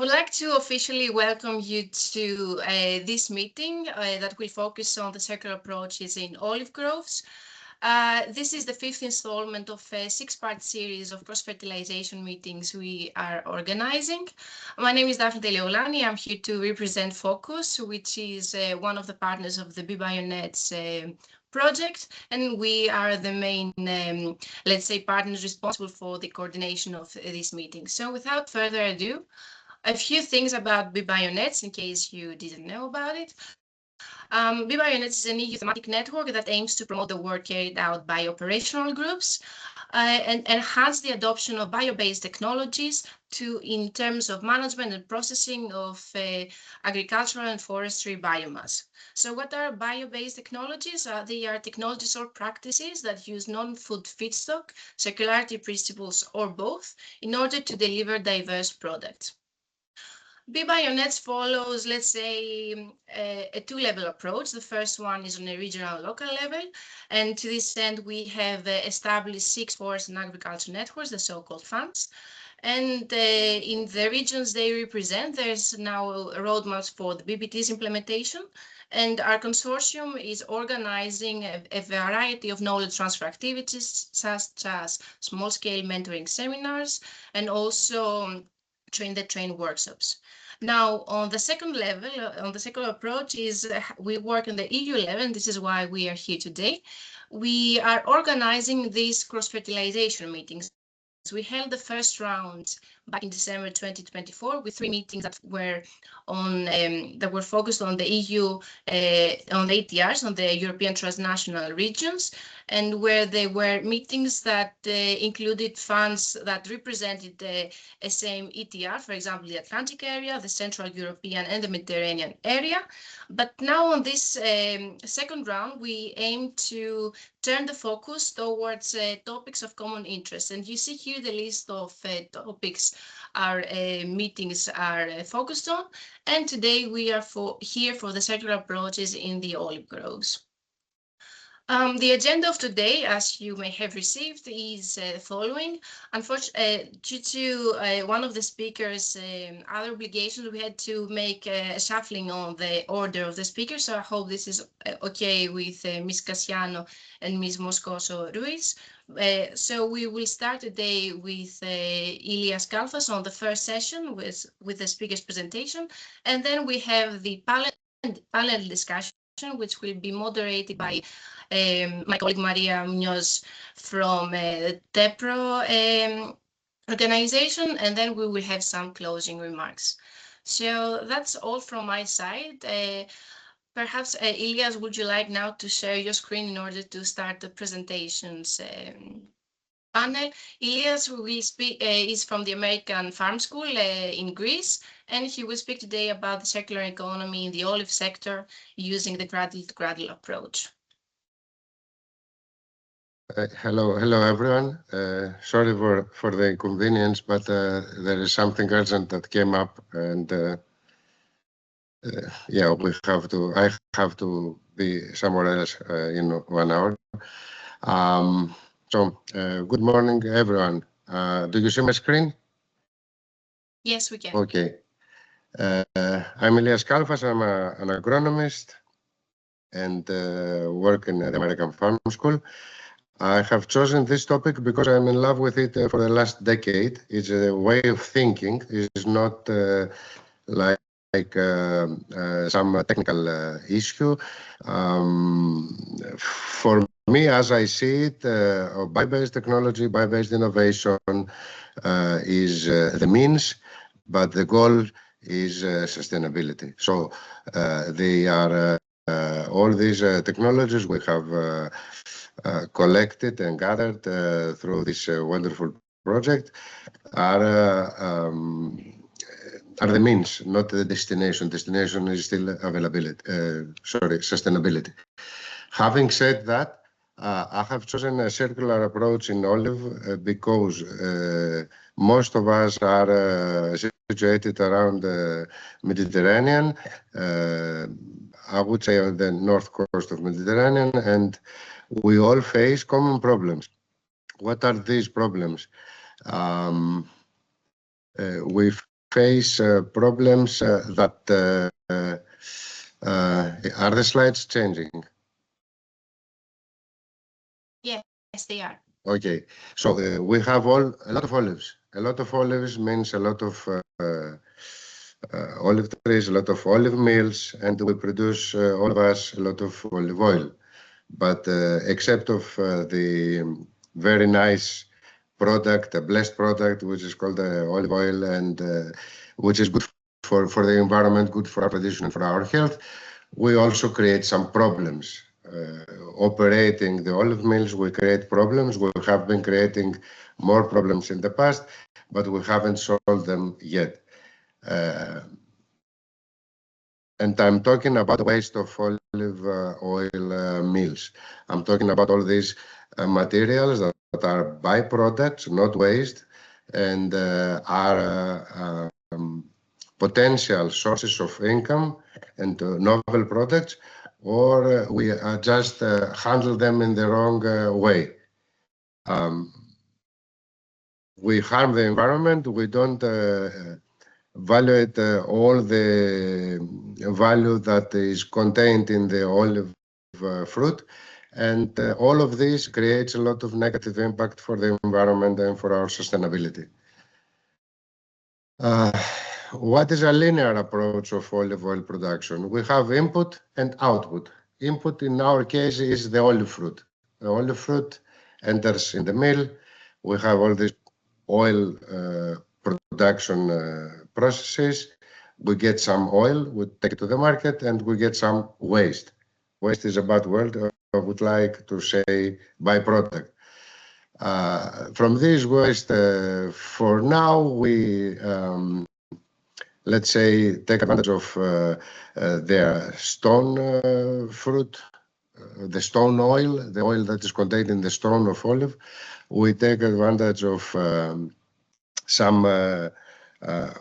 would like to officially welcome you to this meeting that will focus on the circular approaches in olive groves. This is the fifth installment of a six-part series of cross-fertilization meetings we are organizing. My name is Daphne Teleolani. I'm here to represent Focus, which is one of the partners of the BBioNets project, and we are the main, let's say, partners responsible for the coordination of this meeting. So without further ado, a few things about BBioNets in case you didn't know about it. BBioNets is an EU thematic network that aims to promote the work carried out by operational groups and enhance the adoption of bio-based technologies in terms of management and processing of agricultural and forestry biomass. So what are bio-based technologies? They are technologies or practices that use non-food feedstock, circularity principles, or both in order to deliver diverse products. BBioNets follows, let's say, a two-level approach. The first one is on a regional local level. And to this end, we have established 6 forest and agriculture networks, the so-called funds. And in the regions they represent, there's now roadmaps for the BBT's implementation. And our consortium is organizing a variety of knowledge transfer activities, such as small-scale mentoring seminars, and also train-the-train workshops. Now, on the second level, on the second approach is we work on the EU level, and this is why we are here today. We are organizing these cross-fertilization meetings. We held the first round back in December 2024 with 3 meetings that were focused on the EU, on the ETRs, on the European transnational regions, and where they were meetings that included funds that represented the same ETR, for example, the Atlantic area, the Central European and the Mediterranean area. But now on this second round, we aim to turn the focus towards topics of common interest. And you see here the list of topics our meetings are focused on. And today we are here for the circular approaches in the olive groves. The agenda of today, as you may have received, is the following. Unfortunately, due to one of the speakers' other obligations, we had to make a shuffling on the order of the speakers. So I hope this is okay with Ms. Casiano and Ms. Moscoso Ruiz. So we will start today with Ilias Kalfas on the first session with the speaker's presentation. And then we have the panel discussion, which will be moderated by my colleague Maria Munoz from the TEPRO organization, and then we will have some closing remarks. So that's all from my side. Perhaps, Ilias, would you like now to share your screen in order to start the presentations panel? Ilias will speak, is from the American Farm School in Greece, and he will speak today about the circular economy in the olive sector using the cradle-to-cradle approach. Hello everyone. Sorry for the inconvenience, but there is something urgent that came up, and yeah, I have to be somewhere else in 1 hour. Good morning, everyone. Do you see my screen? Yes, we can. Okay. I'm Ilias Kalfas. I'm an agronomist and work in the American Farm School. I have chosen this topic because I'm in love with it for the last decade. It's a way of thinking. It's not like some technical issue. For me, as I see it, bio-based technology, bio-based innovation is the means, but the goal is sustainability. So they are all these technologies we have collected and gathered through this wonderful project are the means, not the destination. Destination is still sustainability. Having said that, I have chosen a circular approach in olive because most of us are situated around the Mediterranean. I would say on the north coast of Mediterranean, and we all face common problems. What are these problems? We face problems that are the slides changing? Yes, they are. Okay, so we have a lot of olives. A lot of olives means a lot of olive trees, a lot of olive mills, and we produce, all of us, a lot of olive oil. But except of the very nice product, a blessed product, which is called olive oil, and which is good for the environment, good for our tradition and for our health, we also create some problems. Operating the olive mills, we create problems. We have been creating more problems in the past, but we haven't solved them yet. And I'm talking about the waste of olive oil mills. I'm talking about all these materials that are byproducts, not waste, and are potential sources of income and novel products, or we just handle them in the wrong way. We harm the environment. We don't evaluate all the value that is contained in the olive fruit, and all of this creates a lot of negative impact for the environment and for our sustainability. What is a linear approach of olive oil production? We have input and output. Input in our case is the olive fruit. The olive fruit enters in the mill. We have all these oil production processes. We get some oil, we take it to the market, and we get some waste. Waste is a bad word. I would like to say byproduct. From this waste, for now, we let's say take advantage of their stone fruit, the stone oil, the oil that is contained in the stone of olive. We take advantage of some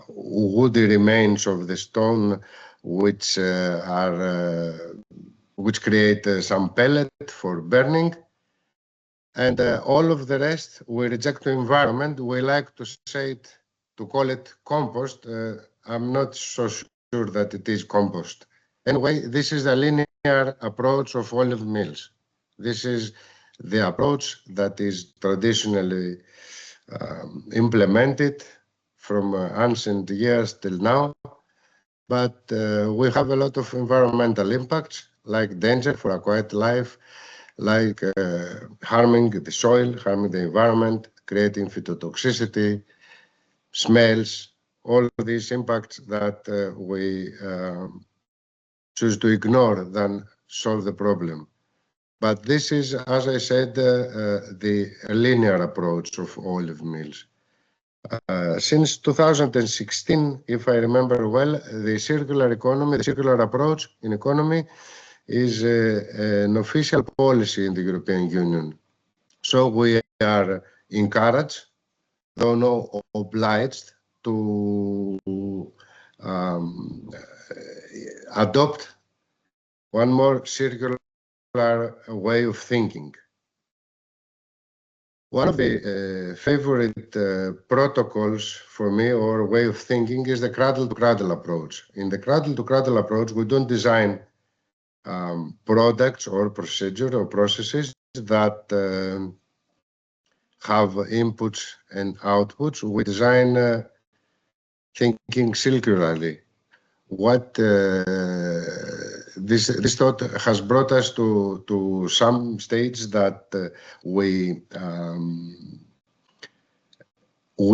woody remains of the stone, which create some pellet for burning, and all of the rest we reject to environment. We like to say it, to call it compost. I'm not so sure that it is compost. Anyway, this is the linear approach of olive mills. This is the approach that is traditionally implemented from ancient years till now, but we have a lot of environmental impacts, like danger for aquatic life, like harming the soil, harming the environment, creating phytotoxicity, smells, all of these impacts that we choose to ignore than solve the problem. But this is, as I said, the linear approach of olive mills. Since 2016, if I remember well, the circular economy, the circular approach in economy is an official policy in the European Union. So we are encouraged, though not obliged, to adopt one more circular way of thinking. One of the favorite protocols for me, or way of thinking, is the cradle-to-cradle approach. In the cradle-to-cradle approach, we don't design products or procedures or processes that have inputs and outputs. We design thinking circularly. What this thought has brought us to some stage that we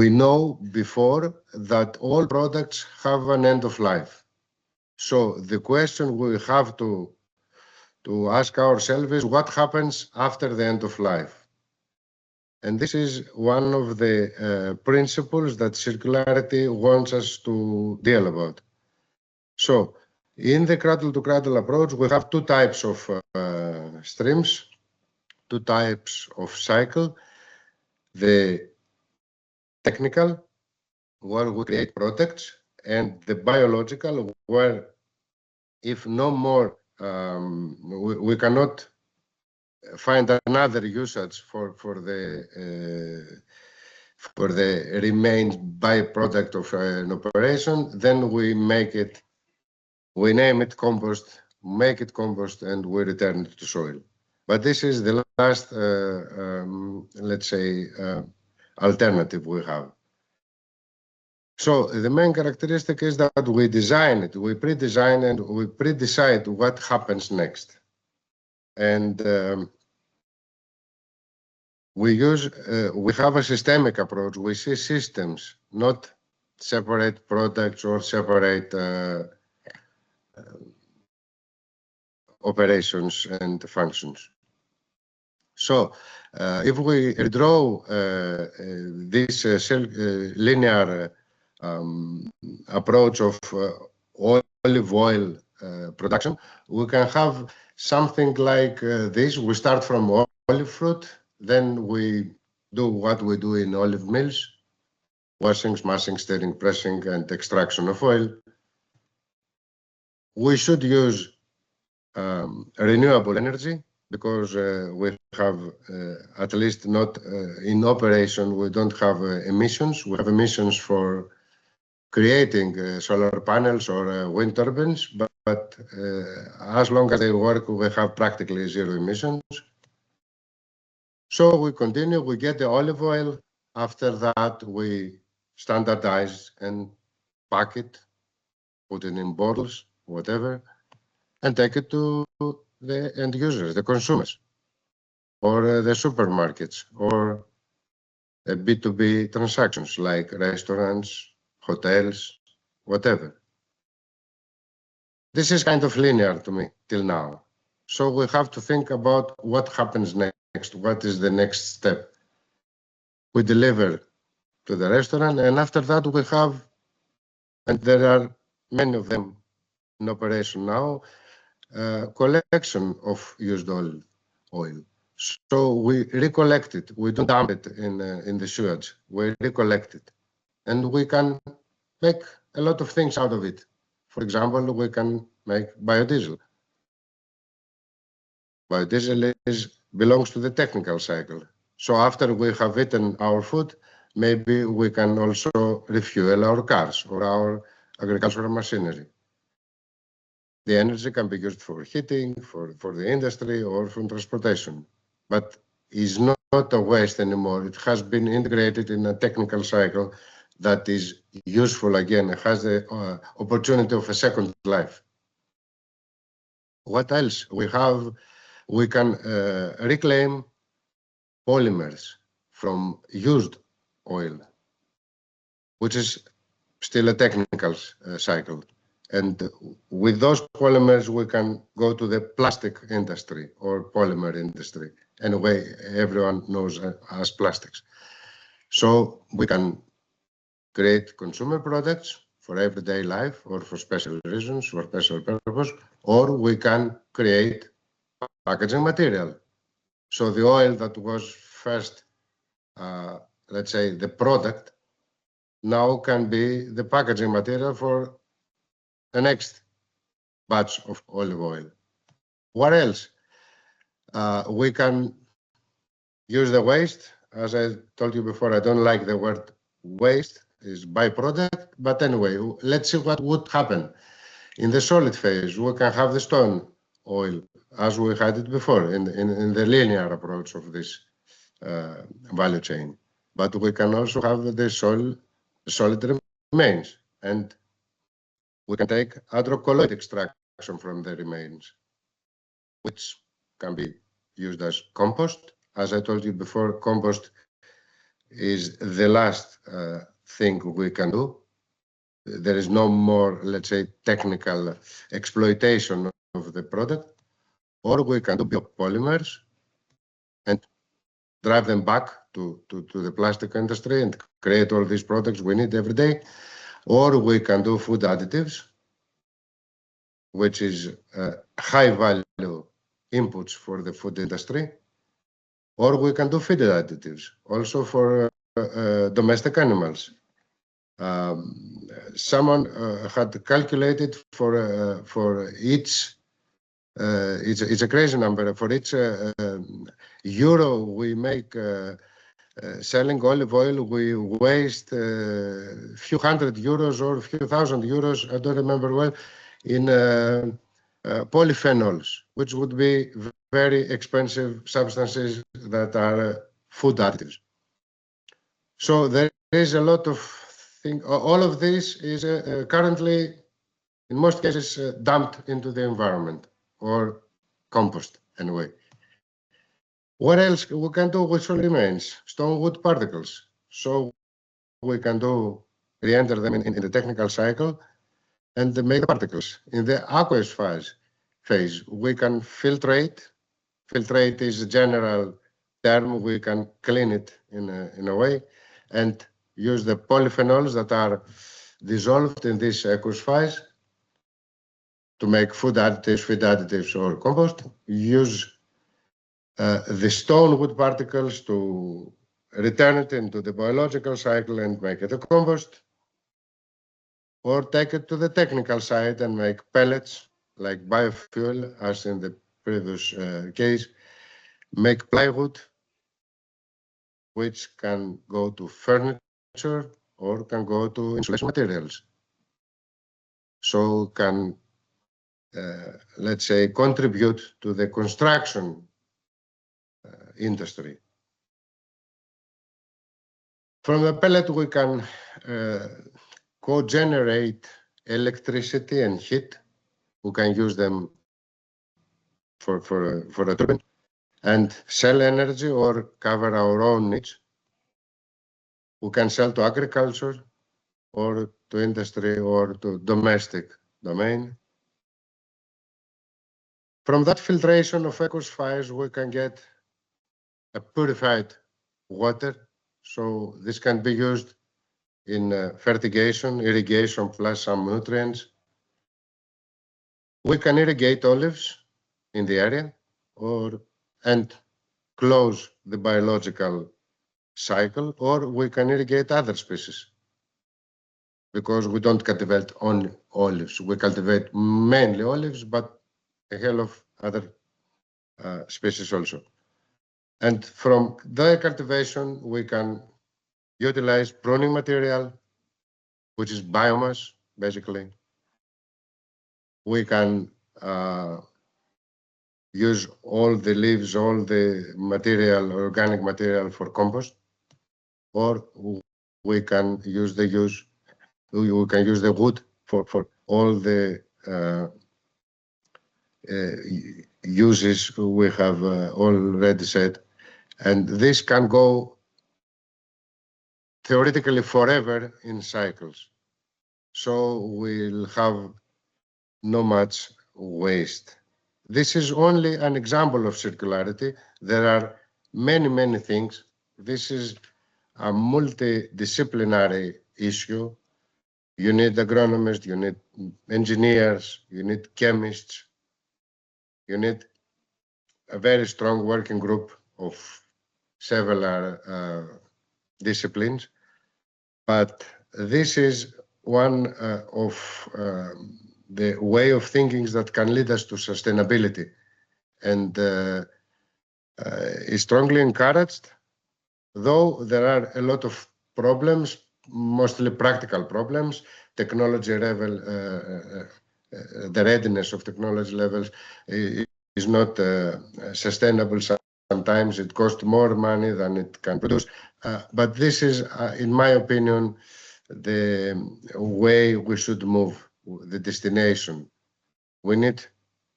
know before that all products have an end of life. So the question we have to ask ourselves is, what happens after the end of life? And this is one of the principles that circularity wants us to deal about. So in the cradle-to-cradle approach, we have two types of streams, two types of cycle. The technical, where we create products, and the biological, where if no more, we cannot find another usage for for the remains byproduct of an operation, then we make it, we name it compost, make it compost, and we return it to soil. But this is the last, let's say, alternative we have. So the main characteristic is that we design it, we pre-design and we pre-decide what happens next. And we have a systemic approach. We see systems, not separate products or separate operations and functions. So if we redraw this linear approach of olive oil production, we can have something like this. We start from olive fruit, then we do what we do in olive mills: washing, smashing, stirring, pressing, and extraction of oil. We should use renewable energy, because we have, at least not in operation, we don't have emissions. We have emissions for creating solar panels or wind turbines, but as long as they work, we have practically zero emissions. So we continue, we get the olive oil. After that, we standardize and pack it, put it in bottles, whatever, and take it to the end users, the consumers, or the supermarkets, or B2B transactions like restaurants, hotels, whatever. This is kind of linear to me till now. So we have to think about what happens next. What is the next step? We deliver to the restaurant, and after that we have, and there are many of them in operation now, collection of used oil. So we recollect it. We don't dump it in the sewage. We recollect it, and we can make a lot of things out of it. For example, we can make biodiesel. Biodiesel belongs to the technical cycle. So after we have eaten our food, maybe we can also refuel our cars or our agricultural machinery. The energy can be used for heating, for the industry, or for transportation, but is not a waste anymore. It has been integrated in a technical cycle that is useful again. It has the opportunity of a second life. What else? We can reclaim polymers from used oil, which is still a technical cycle. And with those polymers, we can go to the plastic industry or polymer industry. Anyway, everyone knows as plastics. So we can create consumer products for everyday life or for special reasons or special purpose, or we can create packaging material. So the oil that was first, let's say, the product, now can be the packaging material for the next batch of olive oil. What else? We can use the waste. As I told you before, I don't like the word waste, is byproduct. But anyway, let's see what would happen. In the solid phase, we can have the stone oil, as we had it before in the linear approach of this value chain. But we can also have the solid remains, and we can take hydrocolloid extraction from the remains, which can be used as compost. As I told you before, compost is the last thing we can do. There is no more, let's say, technical exploitation of the product. Or we can do biopolymers and drive them back to the plastic industry and create all these products we need every day. Or we can do food additives, which is high value inputs for the food industry. Or we can do feed additives, also for domestic animals. Someone had calculated for each, it's a crazy number, for each euro we make selling olive oil, we waste a few €100 or a few €1,000, I don't remember well, in polyphenols, which would be very expensive substances that are food additives. So there is a lot of things. All of this is currently, in most cases, dumped into the environment or compost anyway. What else we can do with solid remains? Stone wood particles. So we can re-enter them in the technical cycle and make the particles. In the aqueous phase, we can filtrate. Filtrate is a general term. We can clean it in a way and use the polyphenols that are dissolved in this aqueous phase to make food additives, feed additives, or compost. Use the stone wood particles to return it into the biological cycle and make it a compost, or take it to the technical side and make pellets like biofuel, as in the previous case, make plywood, which can go to furniture or can go to insulation materials. So can, let's say, contribute to the construction industry. From the pellet, we can co-generate electricity and heat. We can use them for a turbine and sell energy or cover our own needs. We can sell to agriculture or to industry or to domestic domain. From that filtration of aqueous fires, we can get a purified water. So this can be used in fertigation, irrigation, plus some nutrients. We can irrigate olives in the area and close the biological cycle, or we can irrigate other species, because we don't cultivate only olives. We cultivate mainly olives, but a hell of other species also. And from their cultivation, we can utilize pruning material, which is biomass, basically. We can use all the leaves, all the material, organic material for compost, or we can use the wood for all the uses we have already said. And this can go theoretically forever in cycles. So we'll have no much waste. This is only an example of circularity. There are many, many things. This is a multidisciplinary issue. You need agronomists, you need engineers, you need chemists, you need a very strong working group of several disciplines. But this is one of the way of thinking that can lead us to sustainability, and is strongly encouraged, though there are a lot of problems, mostly practical problems. Technology level, the readiness of technology levels is not sustainable. Sometimes it costs more money than it can produce. But this is, in my opinion, the way we should move, the destination. We need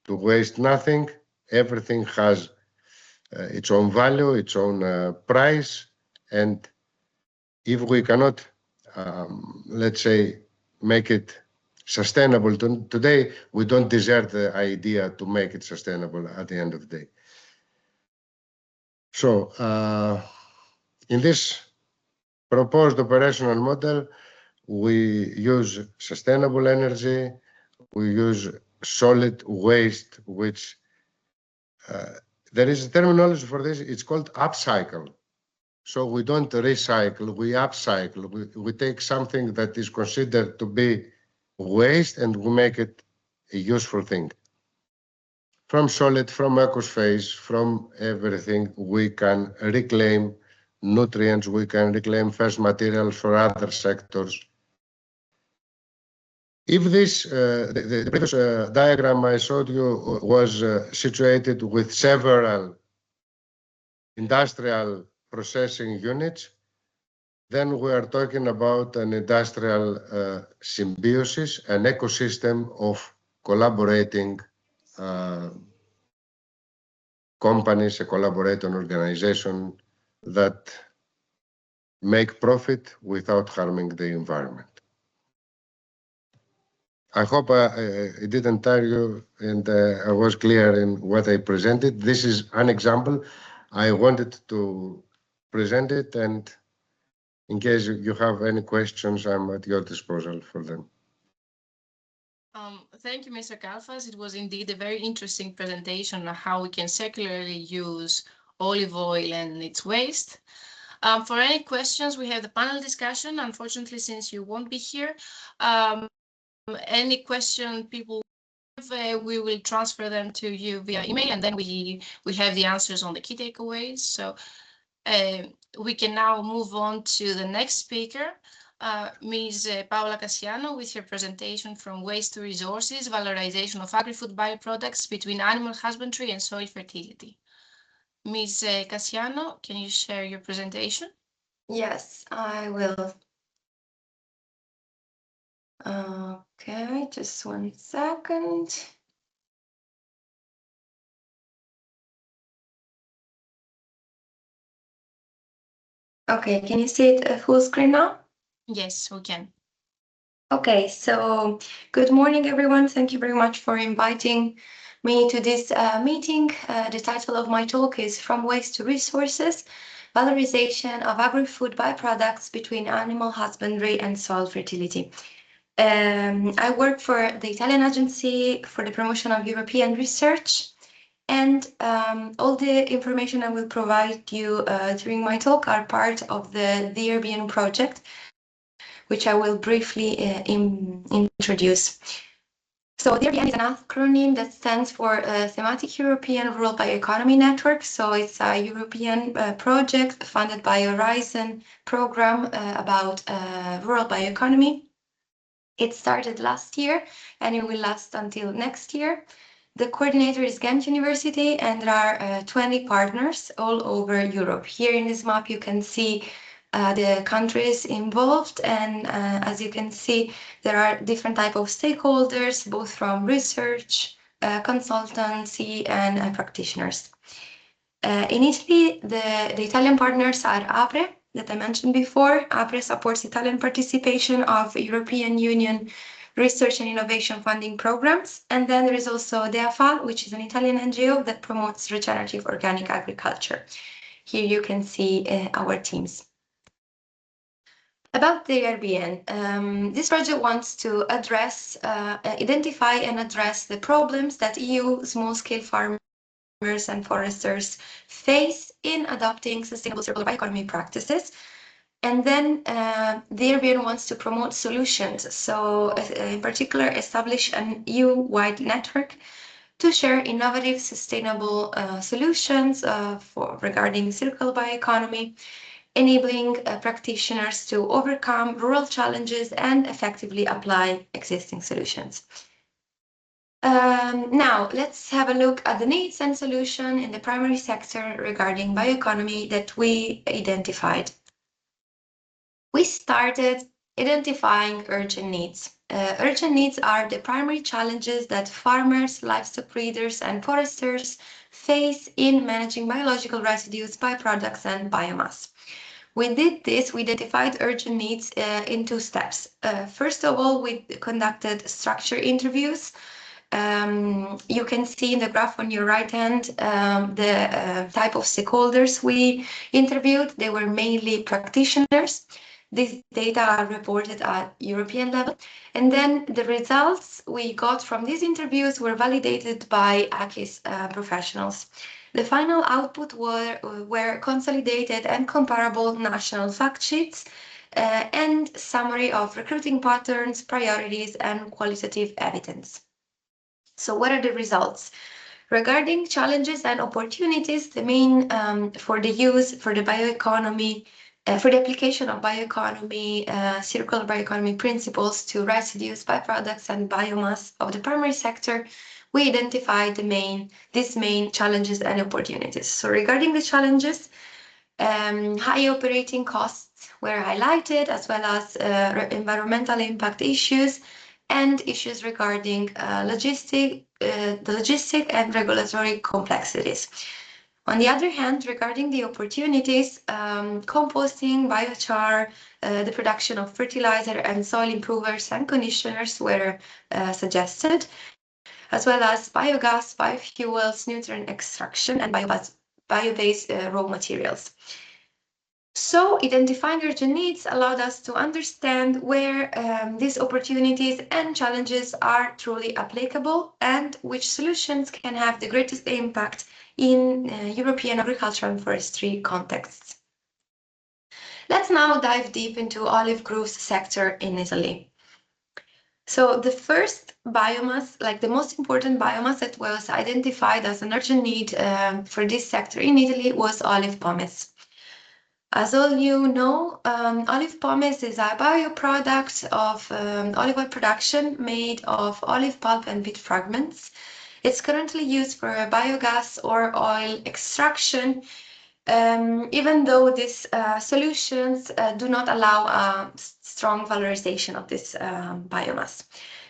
to waste nothing. Everything has its own value, its own price. And if we cannot, let's say, make it sustainable today, we don't deserve the idea to make it sustainable at the end of the day. So in this proposed operational model, we use sustainable energy, we use solid waste, which there is a terminology for this, it's called upcycle. So we don't recycle, we upcycle. We take something that is considered to be waste and we make it a useful thing. From solid, from aqueous phase, from everything, we can reclaim nutrients, we can reclaim first materials for other sectors. If this, the previous diagram I showed you was situated with several industrial processing units, then we are talking about an industrial symbiosis, an ecosystem of collaborating companies, a collaborating organization that make profit without harming the environment. I hope I didn't tire you and I was clear in what I presented. This is an example. I wanted to present it, and in case you have any questions, I'm at your disposal for them. Thank you, Mr. Kalfas. It was indeed a very interesting presentation on how we can circularly use olive oil and its waste. For any questions, we have the panel discussion. Unfortunately, since you won't be here, any question people have, we will transfer them to you via email, and then we have the answers on the key takeaways. So we can now move on to the next speaker, Ms. Paola Cassiano, with her presentation from Waste to Resources, Valorization of Agri-Food Bioproducts Between Animal Husbandry and Soil Fertility. Ms. Cassiano, can you share your presentation? Yes, I will. Okay, just 1 second. Okay, can you see it full screen now? Yes, we can. Okay, so good morning, everyone. Thank you very much for inviting me to this meeting. The title of my talk is From Waste to Resources, Valorization of Agri-Food Byproducts Between Animal Husbandry and Soil Fertility. I work for the Italian Agency for the Promotion of European Research, and all the information I will provide you during my talk are part of the ERBN project, which I will briefly introduce. So ERBN is an acronym that stands for Thematic European Rural Bioeconomy Network. So it's a European project funded by Horizon program about rural bioeconomy. It started last year and it will last until next year. The coordinator is Ghent University, and there are 20 partners all over Europe. Here in this map, you can see the countries involved, and as you can see, there are different types of stakeholders, both from research, consultancy, and practitioners. In Italy, the Italian partners are APRE, that I mentioned before. APRE supports Italian participation of European Union research and innovation funding programs. And then there is also DEAFA, which is an Italian NGO that promotes regenerative organic agriculture. Here you can see our teams. About the ERBN, this project wants to address, identify and address the problems that EU small-scale farmers and foresters face in adopting sustainable circular bioeconomy practices. And then the ERBN wants to promote solutions. So in particular, establish an EU-wide network to share innovative, sustainable solutions regarding circular bioeconomy, enabling practitioners to overcome rural challenges and effectively apply existing solutions. Now, let's have a look at the needs and solution in the primary sector regarding bioeconomy that we identified. We started identifying urgent needs. Urgent needs are the primary challenges that farmers, livestock breeders, and foresters face in managing biological residues, byproducts, and biomass. We did this, we identified urgent needs in 2 steps. First of all, we conducted structure interviews. You can see in the graph on your right hand the type of stakeholders we interviewed. They were mainly practitioners. These data are reported at European level. And then the results we got from these interviews were validated by AKIS professionals. The final output were consolidated and comparable national fact sheets and summary of recruiting patterns, priorities, and qualitative evidence. So what are the results? Regarding challenges and opportunities, the main for the bioeconomy, for the application of bioeconomy, circular bioeconomy principles to residues, byproducts, and biomass of the primary sector, we identified these main challenges and opportunities. So regarding the challenges, high operating costs were highlighted, as well as environmental impact issues and issues regarding the logistic and regulatory complexities. On the other hand, regarding the opportunities, composting, biochar, the production of fertilizer and soil improvers and conditioners were suggested, as well as biogas, biofuels, nutrient extraction, and bio-based raw materials. So identifying urgent needs allowed us to understand where these opportunities and challenges are truly applicable and which solutions can have the greatest impact in European agriculture and forestry contexts. Let's now dive deep into olive groves sector in Italy. So the first biomass, like the most important biomass that was identified as an urgent need for this sector in Italy, was olive pomace. As all you know, olive pomace is a bioproduct of olive oil production made of olive pulp and beet fragments. It's currently used for biogas or oil extraction, even though these solutions do not allow a strong valorization of this biomass.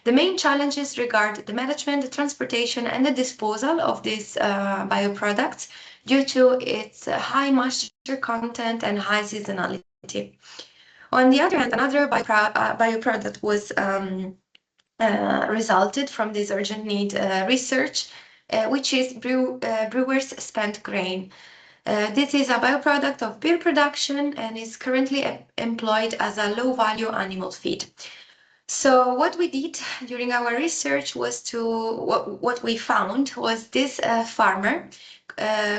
The main challenges regard the management, the transportation, and the disposal of these bioproducts due to its high moisture content and high seasonality. On the other hand, another bioproduct was resulted from this urgent need research, which is brewer's spent grain. This is a bioproduct of beer production and is currently employed as a low-value animal feed. So what we did during our research was what we found was this farmer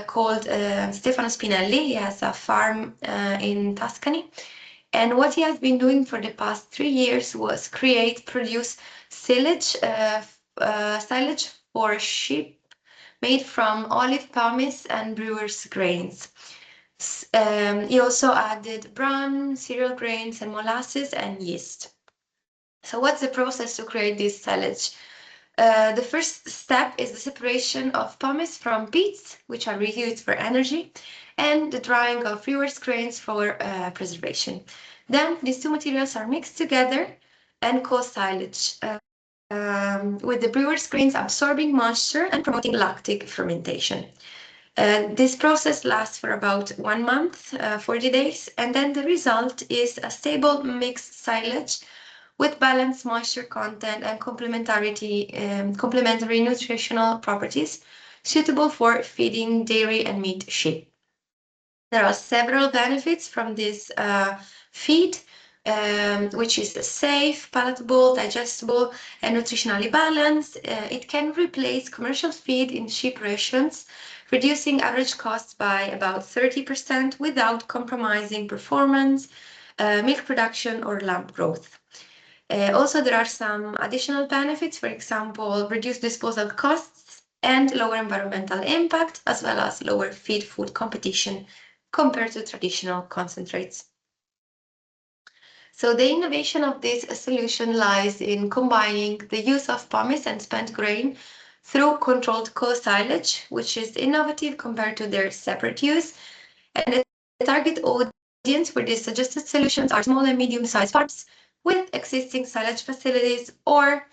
called Stefano Spinelli. He has a farm in Tuscany. And what he has been doing for the past 3 years was produce silage for sheep made from olive pomace and brewer's grains. He also added bran, cereal grains, and molasses and yeast. So what's the process to create this silage? The first step is the separation of pomace from beets, which are reused for energy, and the drying of brewer's grains for preservation. Then these two materials are mixed together and co-silage, with the brewer's grains absorbing moisture and promoting lactic fermentation. This process lasts for about 1 month, 40 days, and then the result is a stable mixed silage with balanced moisture content and complementary nutritional properties suitable for feeding dairy and meat sheep. There are several benefits from this feed, which is safe, palatable, digestible, and nutritionally balanced. It can replace commercial feed in sheep rations, reducing average costs by about 30% without compromising performance, milk production, or lamb growth. Also, there are some additional benefits, for example, reduced disposal costs and lower environmental impact, as well as lower feed-food competition compared to traditional concentrates. So the innovation of this solution lies in combining the use of pomace and spent grain through controlled co-silage, which is innovative compared to their separate use. And the target audience for these suggested solutions are small and medium-sized farms with existing silage facilities, or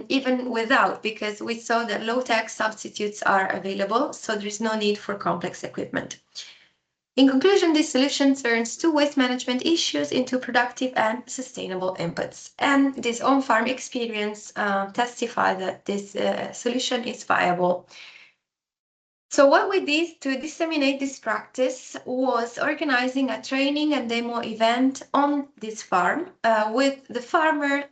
even without, because we saw that low-tech substitutes are available, so there is no need for complex equipment. In conclusion, this solution turns two waste management issues into productive and sustainable inputs. And this on-farm experience testifies that this solution is viable. So what we did to disseminate this practice was organizing a training and demo event on this farm with the farmer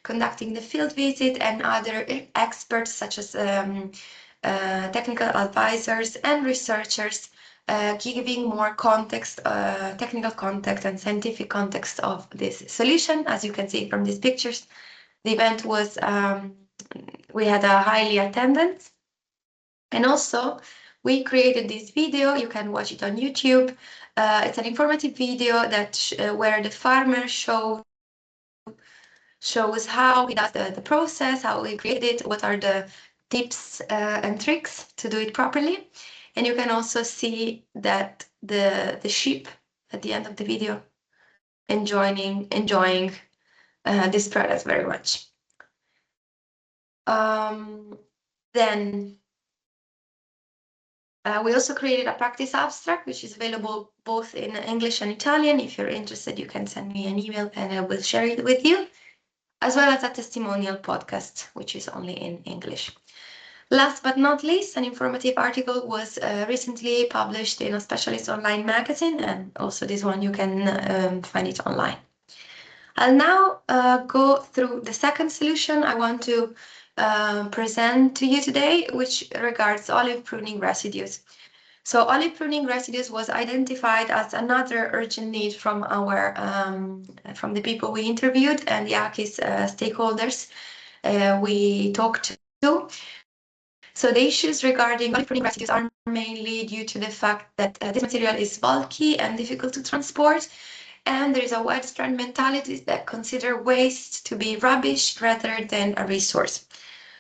conducting the field visit and other experts such as technical advisors and researchers giving more context, technical context and scientific context of this solution. As you can see from these pictures, the event was, we had a highly attendance. And also, we created this video. You can watch it on YouTube. It's an informative video that where the farmer shows how he does the process, how he created it, what are the tips and tricks to do it properly. And you can also see that the sheep at the end of the video enjoying this product very much. Then we also created a practice abstract, which is available both in English and Italian. If you're interested, you can send me an email and I will share it with you, as well as a testimonial podcast, which is only in English. Last but not least, an informative article was recently published in a specialist online magazine, and also this one you can find it online. I'll now go through the second solution I want to present to you today, which regards olive pruning residues. So olive pruning residues was identified as another urgent need from our from the people we interviewed and the AKIS stakeholders we talked to. So the issues regarding olive pruning residues are mainly due to the fact that this material is bulky and difficult to transport, and there is a widespread mentality that consider waste to be rubbish rather than a resource.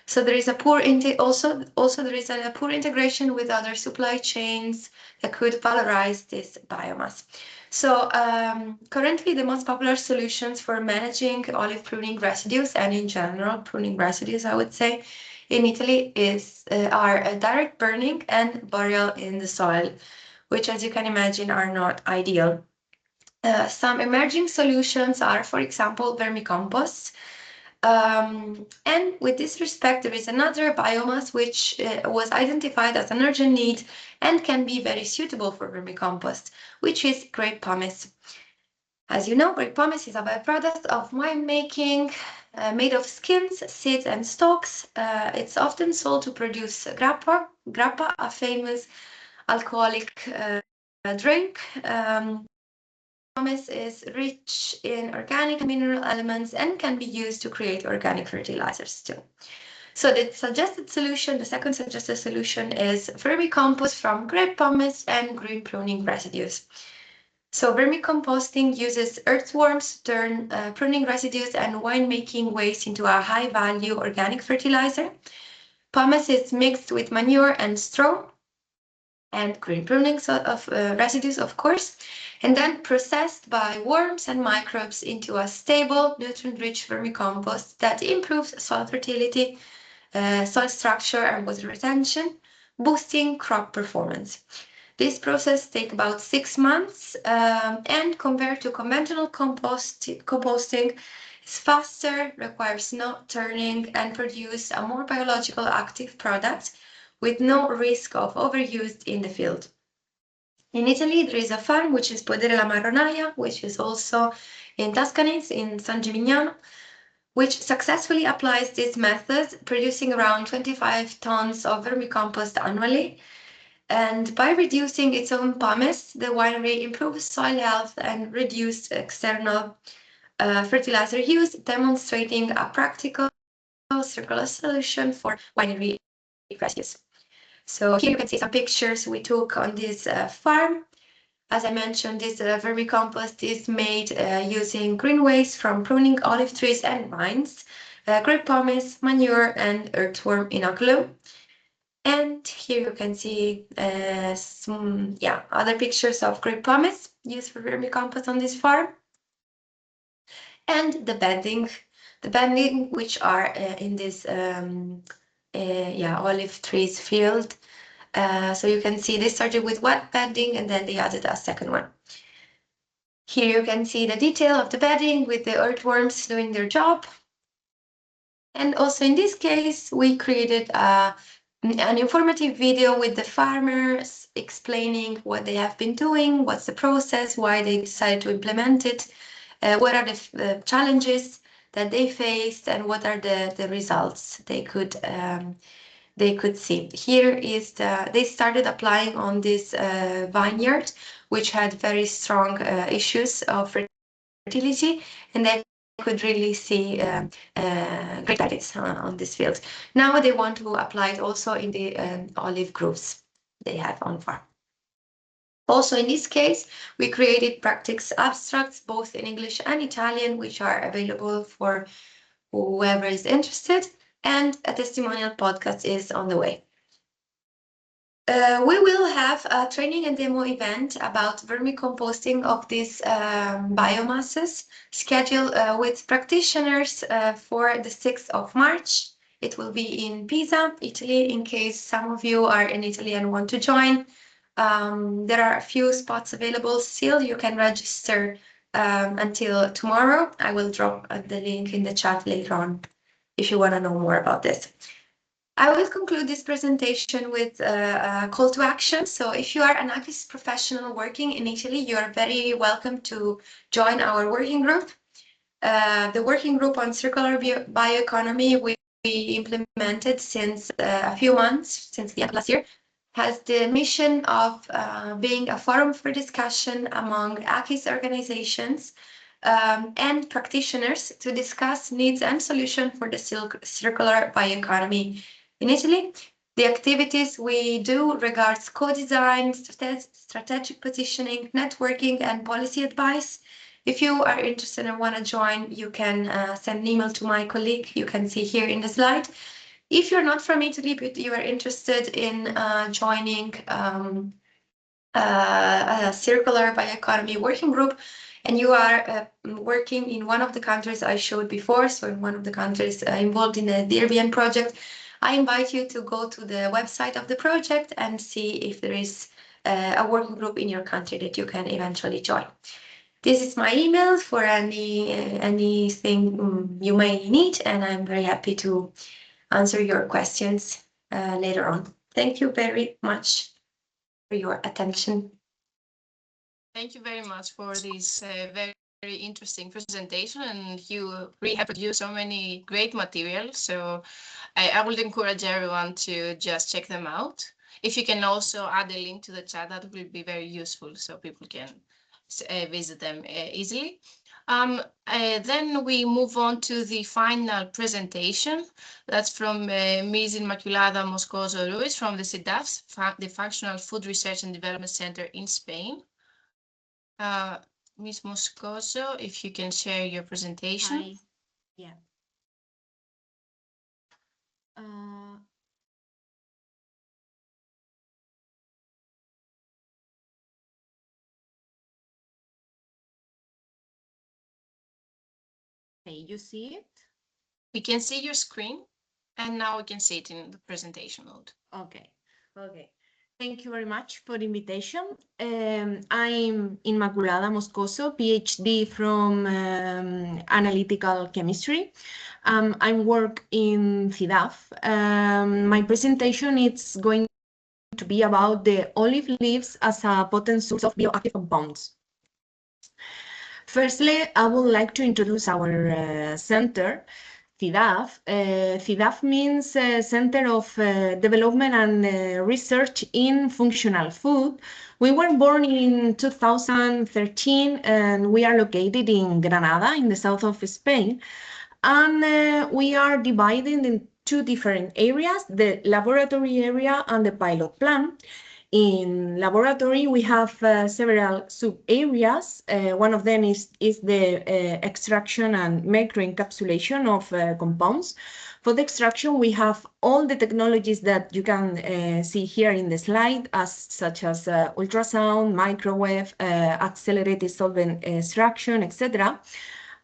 So there is a poor also there is a poor integration with other supply chains that could valorize this biomass. So currently the most popular solutions for managing olive pruning residues and in general pruning residues, I would say, in Italy are direct burning and burial in the soil, which, as you can imagine, are not ideal. Some emerging solutions are, for example, vermicompost. And with this respect, there is another biomass which was identified as an urgent need and can be very suitable for vermicompost, which is grape pomace. As you know, grape pomace is a byproduct of winemaking made of skins, seeds, and stalks. It's often sold to produce grappa, a famous alcoholic drink. Pomace is rich in organic and mineral elements and can be used to create organic fertilizers too. So the second suggested solution is vermicompost from grape pomace and green pruning residues. So vermicomposting uses earthworms to turn pruning residues and winemaking waste into a high-value organic fertilizer. Pomace is mixed with manure and straw and green pruning residues, of course, and then processed by worms and microbes into a stable, nutrient-rich vermicompost that improves soil fertility, soil structure, and water retention, boosting crop performance. This process takes about 6 months, and compared to conventional composting, is faster, requires no turning, and produces a more biological active product with no risk of overuse in the field. In Italy, there is a farm which is Podere la Marronaia, which is also in Tuscany, in San Gimignano, which successfully applies this method, producing around 25 tons of vermicompost annually. And by reducing its own pomace, the winery improves soil health and reduced external fertilizer use, demonstrating a practical circular solution for winery residues. So here you can see some pictures we took on this farm. As I mentioned, this vermicompost is made using green waste from pruning olive trees and vines, grape pomace, manure, and earthworm inoculum. And here you can see some other pictures of grape pomace used for vermicompost on this farm. And the bedding which are in this olive trees field. So you can see they started with wet bedding and then they added a second one. Here you can see the detail of the bedding with the earthworms doing their job. And also in this case, we created an informative video with the farmers explaining what they have been doing, what's the process, why they decided to implement it, what are the challenges that they faced, and what are the results they could see. Here is they started applying on this vineyard, which had very strong issues of fertility, and they could really see great benefits on this field. Now they want to apply it also in the olive groves they have on farm. Also, in this case, we created practice abstracts, both in English and Italian, which are available for whoever is interested, and a testimonial podcast is on the way. We will have a training and demo event about vermicomposting of these biomasses scheduled with practitioners for the 6th of March. It will be in Pisa, Italy, in case some of you are in Italy and want to join. There are a few spots available still. You can register until tomorrow. I will drop the link in the chat later on if you want to know more about this. I will conclude this presentation with a call to action. So if you are an ACIS professional working in Italy, you are very welcome to join our working group. The working group on circular bioeconomy we implemented since a few months, since the end of last year, has the mission of being a forum for discussion among ACIS organizations and practitioners to discuss needs and solutions for the circular bioeconomy in Italy. The activities we do regards co-design, strategic positioning, networking, and policy advice. If you are interested and want to join, you can send an email to my colleague. You can see here in the slide. If you're not from Italy, but you are interested in joining a circular bioeconomy working group, and you are working in one of the countries I showed before, so in one of the countries involved in the DRBN project, I invite you to go to the website of the project and see if there is a working group in your country that you can eventually join. This is my email for anything you may need, and I'm very happy to answer your questions later on. Thank you very much for your attention. Thank you very much for this very interesting presentation, and you really have produced so many great materials. So I would encourage everyone to just check them out. If you can also add a link to the chat, that will be very useful so people can visit them easily. Then we move on to the final presentation. That's from Ms. Inmaculada Moscoso Ruiz from the CIDAF, the Functional Food Research and Development Center in Spain. Ms. Moscoso, if you can share your presentation. Hi. Yeah. Okay, you see it? We can see your screen, and now we can see it in the presentation mode. Okay. Thank you very much for the invitation. I'm Inmaculada Moscoso, PhD from Analytical Chemistry. I work in CIDAF. My presentation is going to be about the olive leaves as a potent source of bioactive compounds. Firstly, I would like to introduce our center, CIDAF. CIDAF means Center of Development and Research in Functional Food. We were born in 2013 and we are located in Granada, in the south of Spain. And we are divided in two different areas, the laboratory area and the pilot plant. In laboratory, we have several sub-areas. One of them is the extraction and microencapsulation of compounds. For the extraction, we have all the technologies that you can see here in the slide, such as ultrasound, microwave, accelerated solvent extraction, etc.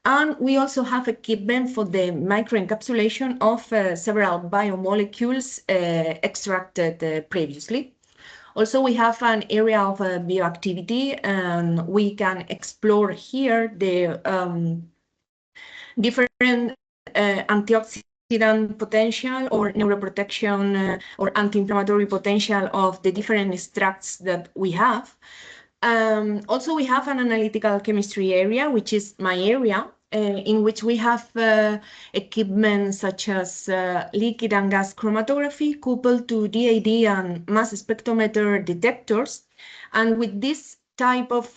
And we also have equipment for the microencapsulation of several biomolecules extracted previously. Also, we have an area of bioactivity, and we can explore here the different antioxidant potential or neuroprotection or anti-inflammatory potential of the different extracts that we have. Also, we have an analytical chemistry area, which is my area, in which we have equipment such as liquid and gas chromatography coupled to DAD and mass spectrometer detectors. And with these type of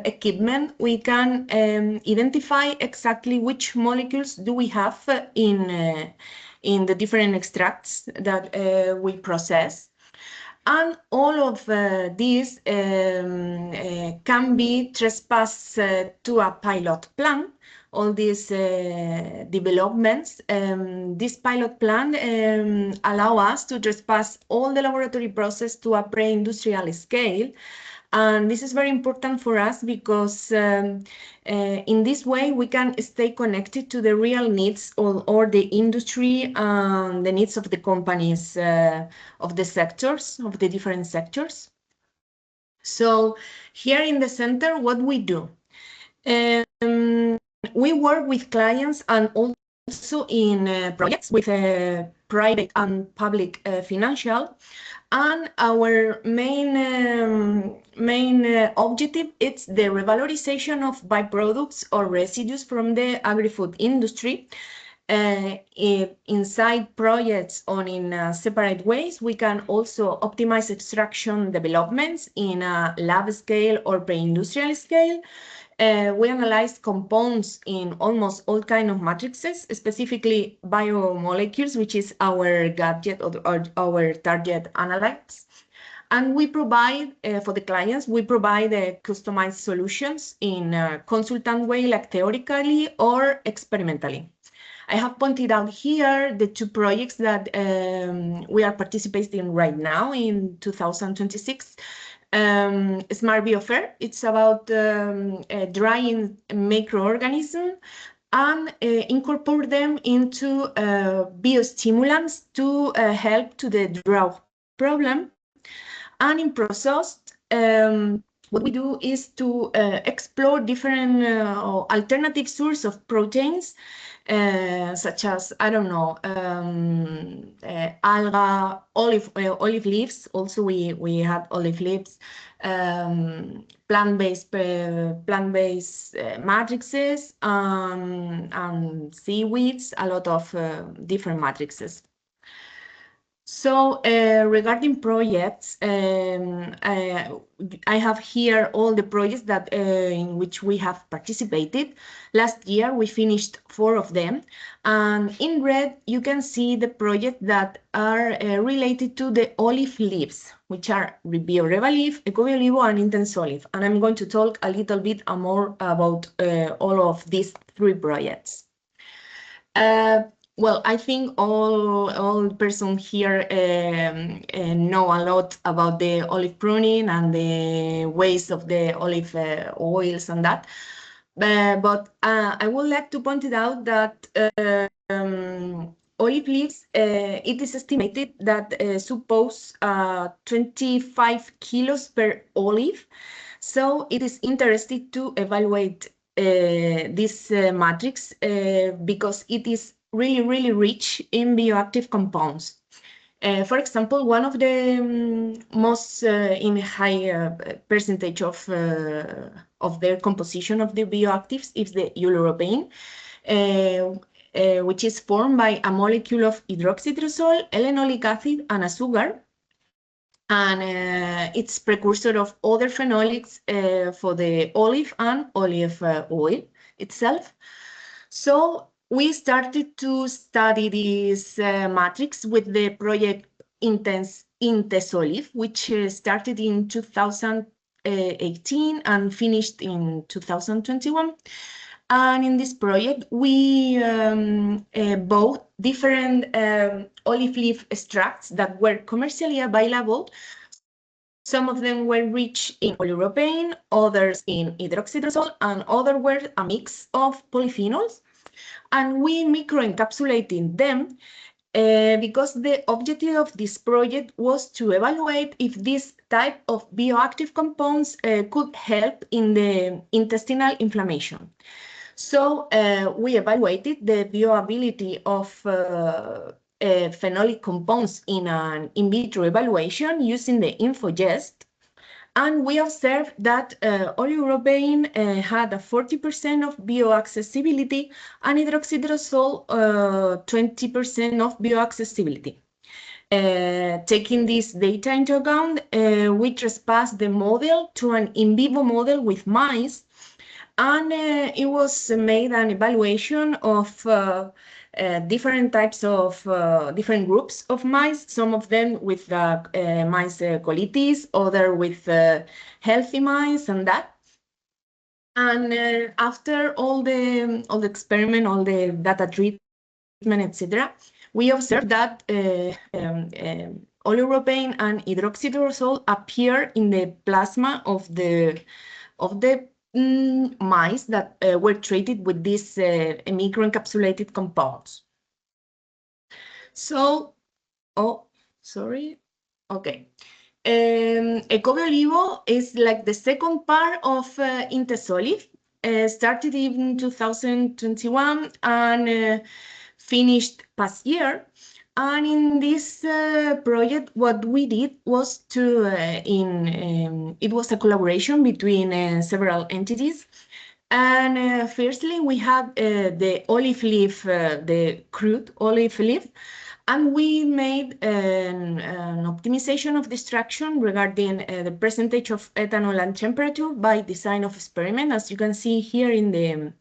equipment, we can identify exactly which molecules do we have in the different extracts that we process. And all of these can be trespassed to a pilot plan. All these developments, this pilot plan allow us to trespass all the laboratory process to a pre-industrial scale. And this is very important for us because in this way we can stay connected to the real needs or the industry and the needs of the companies of the sectors, of the different sectors. So here in the center, what we do? We work with clients and also in projects with private and public financial. And our main objective is the revalorization of byproducts or residues from the agri-food industry. Inside projects or in separate ways, we can also optimize extraction developments in a lab scale or pre-industrial scale. We analyze compounds in almost all kinds of matrices, specifically biomolecules, which is our gadget or our target analytes. And we provide, for the clients, we provide customized solutions in a consultant way, like theoretically or experimentally. I have pointed out here the two projects that we are participating right now in 2026. Smart Biofair, it's about drying microorganisms and incorporate them into biostimulants to help to the drought problem. And in processed, what we do is to explore different alternative sources of proteins, such as, I don't know, alga, olive leaves. Also, we have olive leaves, plant-based matrices, and seaweeds, a lot of different matrices. So regarding projects, I have here all the projects that in which we have participated. Last year, we finished 4 of them. And in red, you can see the projects that are related to the olive leaves, which are BioReva leaf, EcoBioLivo, and Intense Olive. And I'm going to talk a little bit more about all of these 3 projects. Well, I think all persons here know a lot about the olive pruning and the waste of the olive oils and that. But I would like to point it out that olive leaves, it is estimated that suppose 25 kilos per olive. So it is interesting to evaluate this matrix because it is really rich in bioactive compounds. For example, one of the most in high percentage of their composition of the bioactives is the oleuropein, which is formed by a molecule of hydroxytyrosol, L-enolic acid, and a sugar. And it's precursor of other phenolics for the olive and olive oil itself. So we started to study this matrix with the project Intense Olive, which started in 2018 and finished in 2021. And in this project, we bought different olive leaf extracts that were commercially available. Some of them were rich in oleuropein, others in hydroxytyrosol, and others were a mix of polyphenols. And we microencapsulated them because the objective of this project was to evaluate if this type of bioactive compounds could help in the intestinal inflammation. So we evaluated the bioavailability of phenolic compounds in an in vitro evaluation using the InfoGest. And we observed that oleuropein had a 40% of bioaccessibility and hydroxytyrosol 20% of bioaccessibility. Taking this data into account, we trespass the model to an in vivo model with mice, and it was made an evaluation of different types of different groups of mice, some of them with mice colitis, other with healthy mice and that. And after all the experiment, all the data treatment, etc., we observed that oleuropein and hydroxytyrosol appear in the plasma of the mice that were treated with these microencapsulated compounds. So, sorry. Okay. EcoBioLivo is like the second part of Intesolif, started in 2021 and finished past year. And in this project, what we did was to, it was a collaboration between several entities. And firstly, we had the olive leaf, the crude olive leaf, and we made an optimization of the extraction regarding the percentage of ethanol and temperature by design of experiment, as you can see here in the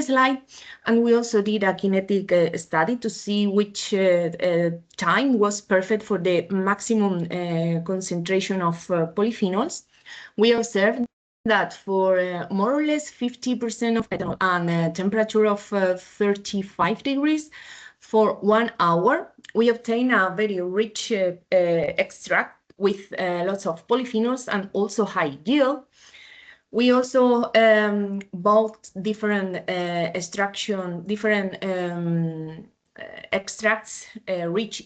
slide. And we also did a kinetic study to see which time was perfect for the maximum concentration of polyphenols. We observed that for more or less 50% of ethanol and a temperature of 35 degrees for 1 hour, we obtain a very rich extract with lots of polyphenols and also high yield. We also bought different extracts rich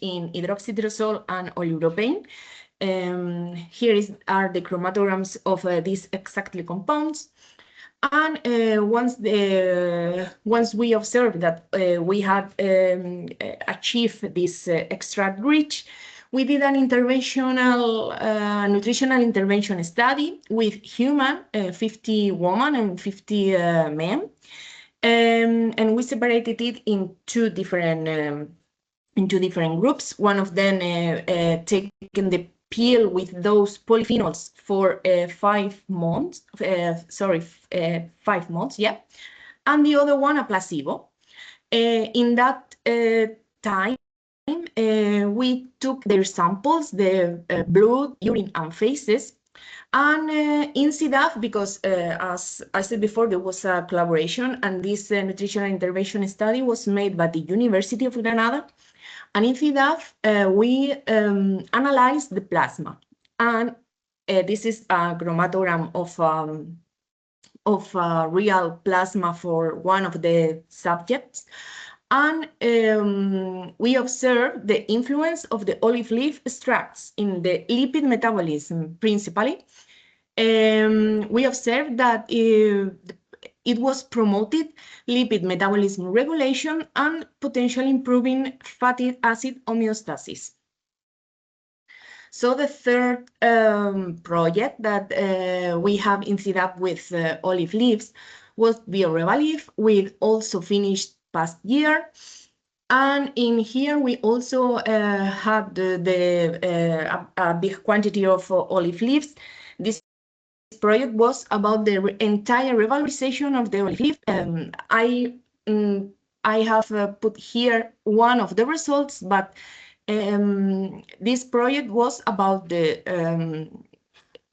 in hydroxytyrosol and oleuropein. Here are the chromatograms of these exactly compounds. And once we observed that we had achieved this extract rich, we did an nutritional intervention study with human, 50 women and 50 men, and we separated it in two different groups. One of them taking the pill with those polyphenols for 5 months. 5 months, yeah, and the other one a placebo. In that time, we took their samples, the blood, urine, and feces. And in CDAF, because as I said before, there was a collaboration, and this nutritional intervention study was made by the University of Granada. And in CDAF, we analyzed the plasma. And this is a chromatogram of real plasma for one of the subjects. And we observed the influence of the olive leaf extracts in the lipid metabolism, principally. We observed that it was promoted lipid metabolism regulation and potentially improving fatty acid homeostasis. So the third project that we have in CDAP with olive leaves was BioRevalive. We also finished past year. And in here, we also had a big quantity of olive leaves. This project was about the entire revalorization of the olive leaf. I have put here one of the results, but this project was about the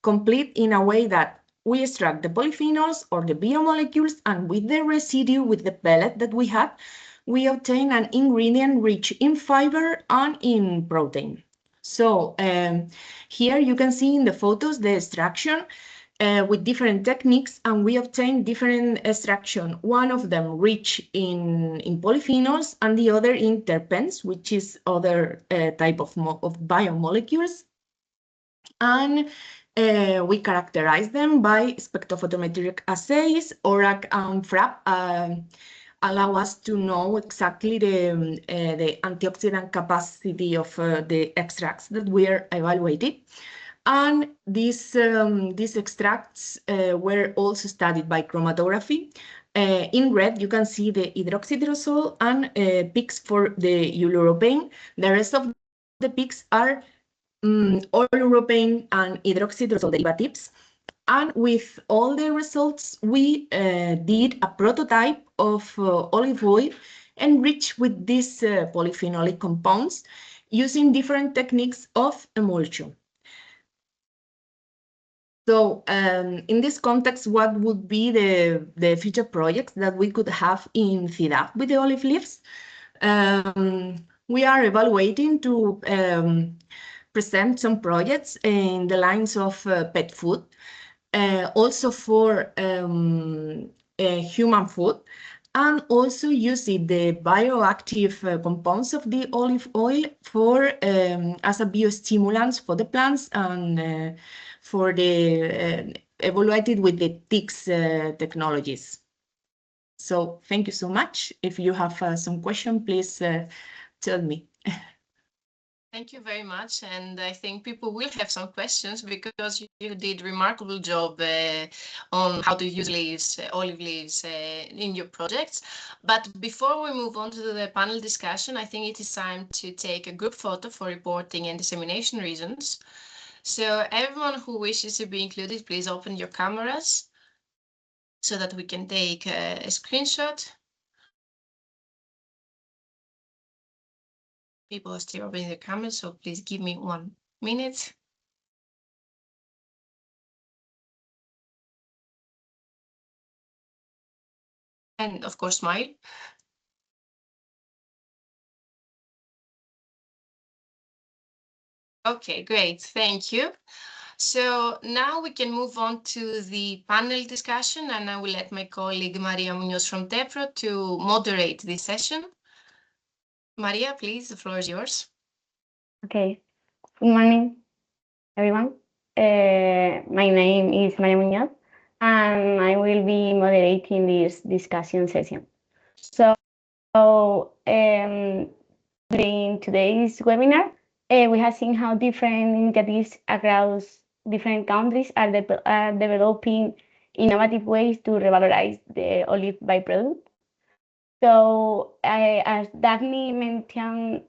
complete in a way that we extract the polyphenols or the biomolecules, and with the residue, with the pellet that we had, we obtain an ingredient rich in fiber and in protein. So here you can see in the photos the extraction with different techniques, and we obtain different extraction. One of them rich in polyphenols and the other in terpenes, which is other type of biomolecules. And we characterize them by spectrophotometric assays. ORAC and FRAP allow us to know exactly the antioxidant capacity of the extracts that we are evaluating. And these extracts were also studied by chromatography. In red, you can see the hydroxytyrosol and peaks for the oleuropein. The rest of the peaks are oleuropein and hydroxydrosol derivatives. And with all the results, we did a prototype of olive oil enriched with these polyphenolic compounds using different techniques of emulsion. So in this context, what would be the future projects that we could have in FIDAF with the olive leaves? We are evaluating to present some projects in the lines of pet food, also for human food, and also using the bioactive compounds of the olive oil for as a biostimulants for the plants and for the evaluated with the TICS technologies. So thank you so much. If you have some question, please tell me. Thank you very much, and I think people will have some questions because you did a remarkable job on how to use leaves, olive leaves in your projects. But before we move on to the panel discussion, I think it is time to take a group photo for reporting and dissemination reasons. So everyone who wishes to be included, please open your cameras so that we can take a screenshot. People are still opening their cameras, so please give me 1 minute. And of course, smile. Okay, great, thank you. So now we can move on to the panel discussion, and I will let my colleague Maria Munoz from TEPRO to moderate this session. Maria, please, the floor is yours. Okay, good morning, everyone. My name is Maria Munoz, and I will be moderating this discussion session. So, during today's webinar, we have seen how different initiatives across different countries are developing innovative ways to revalorize the olive byproduct. So, as Daphne mentioned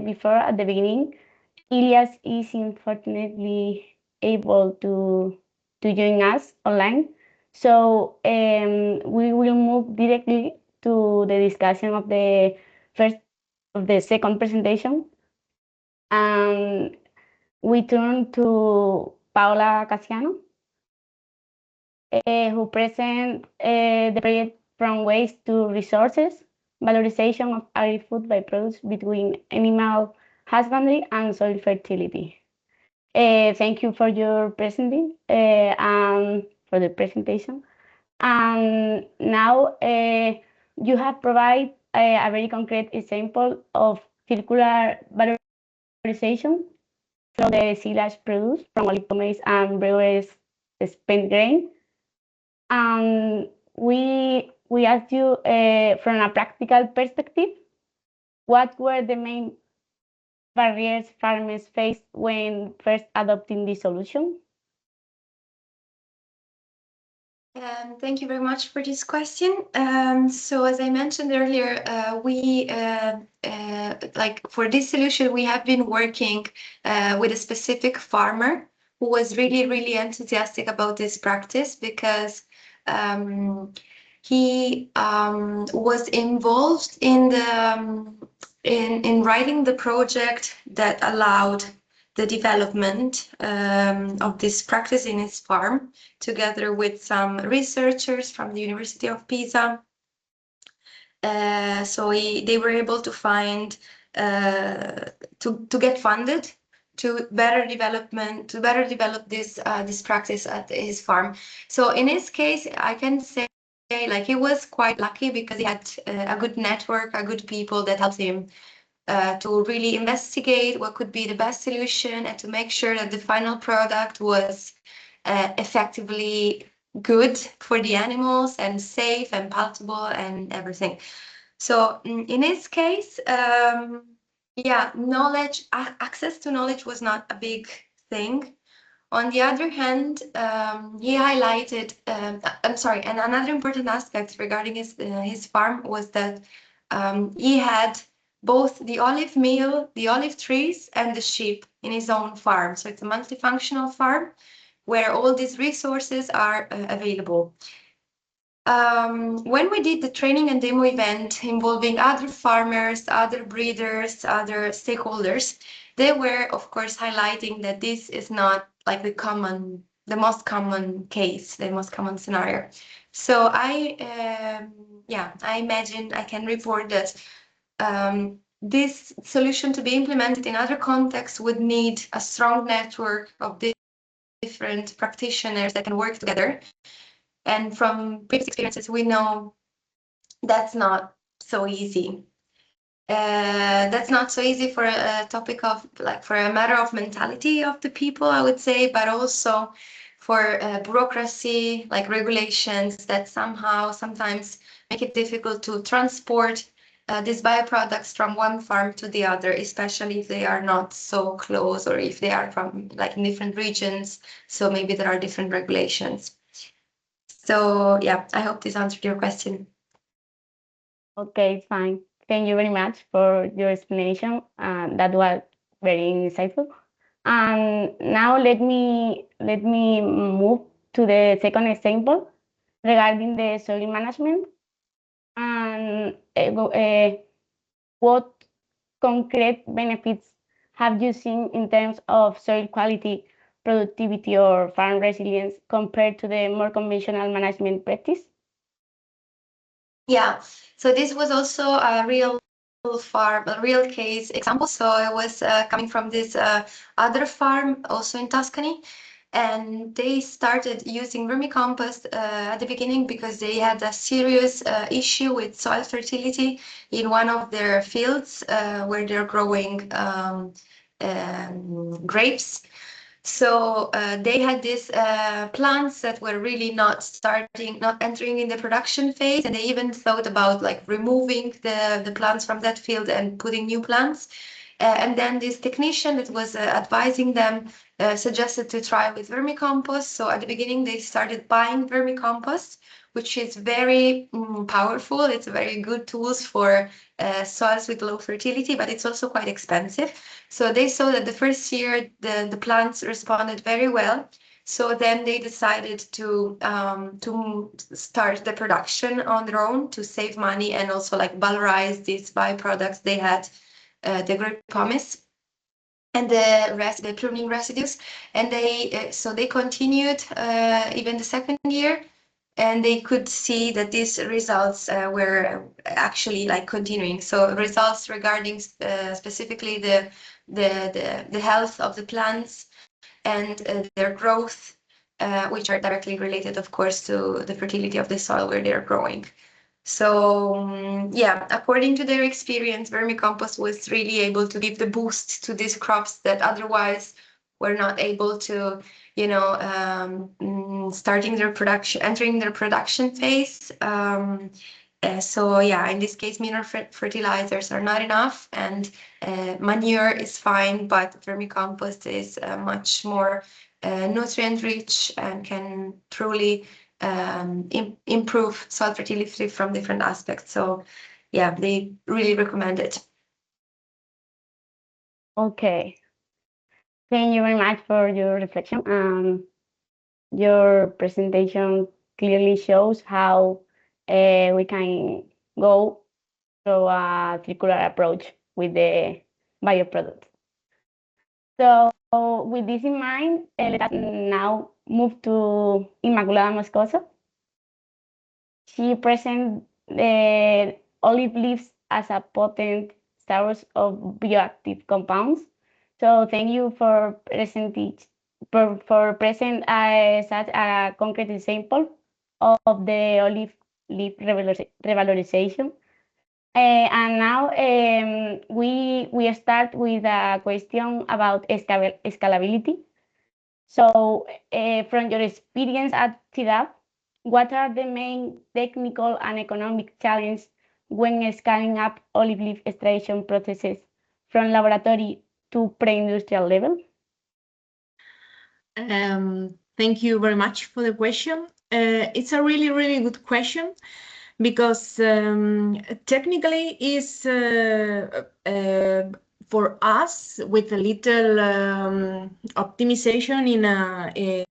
before at the beginning, Ilias is unfortunately able to join us online. So we will move directly to the discussion of the second presentation. And we turn to Paola Casiano, who presents the project From Waste to Resources, Valorization of Agri-Food Byproducts between Animal Husbandry and Soil Fertility. Thank you for your presenting and for the presentation. And now you have provided a very concrete example of circular valorization from the silage produced from olive pomace and brewers' spent grain. And we asked you from a practical perspective, what were the main barriers farmers faced when first adopting this solution? Thank you very much for this question. So as I mentioned earlier, like for this solution, we have been working with a specific farmer who was really, really enthusiastic about this practice because he was involved in the in writing the project that allowed the development of this practice in his farm, together with some researchers from the University of Pisa. So they were able to find to get funded to better develop this practice at his farm. So in his case, I can say like he was quite lucky because he had a good network, a good people that helped him to really investigate what could be the best solution and to make sure that the final product was effectively good for the animals and safe and palatable and everything. So in his case, yeah, access to knowledge was not a big thing. On the other hand, he highlighted, I'm sorry, and another important aspect regarding his farm was that he had both the olive meal, the olive trees, and the sheep in his own farm. So it's a multifunctional farm where all these resources are available. When we did the training and demo event involving other farmers, other breeders, other stakeholders, they were, of course, highlighting that this is not like the most common case, the most common scenario. So I imagine I can report that this solution to be implemented in other contexts would need a strong network of different practitioners that can work together. And from previous experiences, we know that's not so easy. That's not so easy for a topic of, like, for a matter of mentality of the people, I would say, but also for bureaucracy, like regulations that sometimes make it difficult to transport these bioproducts from one farm to the other, especially if they are not so close or if they are from like different regions. So maybe there are different regulations. So yeah, I hope this answered your question. Okay, fine. Thank you very much for your explanation. That was very insightful. And now let me move to the second example regarding the soil management. And what concrete benefits have you seen in terms of soil quality, productivity, or farm resilience compared to the more conventional management practice? Yeah, so this was also a real farm, a real case example. So I was coming from this other farm also in Tuscany, and they started using vermicompost at the beginning because they had a serious issue with soil fertility in one of their fields where they're growing grapes. So they had these plants that were really not entering in the production phase, and they even thought about like removing the plants from that field and putting new plants. And then this technician that was advising them suggested to try with vermicompost. So at the beginning, they started buying vermicompost, which is very powerful. It's a very good tools for soils with low fertility, but it's also quite expensive. So they saw that the first year the plants responded very well. So then they decided to start the production on their own to save money and also like valorize these byproducts they had, the grape pomace and the pruning residues. And they continued even the second year, and they could see that these results were actually like continuing. So results regarding specifically the health of the plants and their growth, which are directly related, of course, to the fertility of the soil where they're growing. So yeah, according to their experience, vermicompost was really able to give the boost to these crops that otherwise were not able to, entering their production phase. So yeah, in this case, mineral fertilizers are not enough, and manure is fine, but vermicompost is much more nutrient rich and can truly improve soil fertility from different aspects. So yeah, they really recommend it. Okay. Thank you very much for your reflection. Your presentation clearly shows how we can go through a circular approach with the bioproducts. So with this in mind, let us now move to Inmaculada Moscoso. She presents the olive leaves as a potent source of bioactive compounds. So thank you for presenting such a concrete example of the olive leaf revalorization. And now we start with a question about scalability. So from your experience at TDAP, what are the main technical and economic challenges when scaling up olive leaf extraction processes from laboratory to pre-industrial level? Thank you very much for the question. It's a really, really good question. because technically is for us with a little optimization in a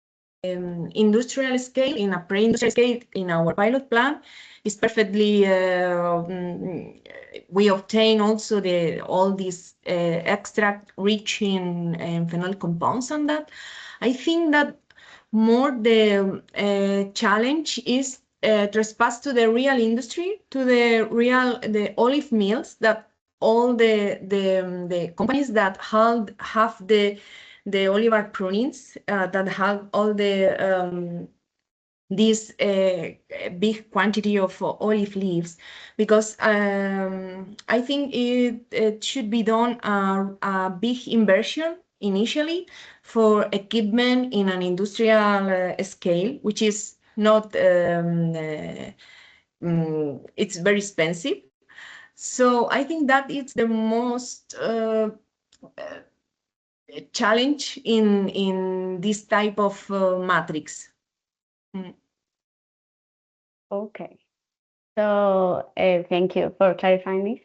industrial scale, in a pre-industrial scale, in our pilot plant, is perfectly. We obtain also all these extract rich in phenolic compounds and that. I think that more the challenge is trespass to the real industry, to the olive mills, that all the companies that have the olive prunings, that have all this big quantity of olive leaves, because I think it should be done a big inversion initially for equipment in an industrial scale, which is not, it's very expensive. So I think that it's the most challenge in this type of matrix. Okay. So thank you for clarifying this.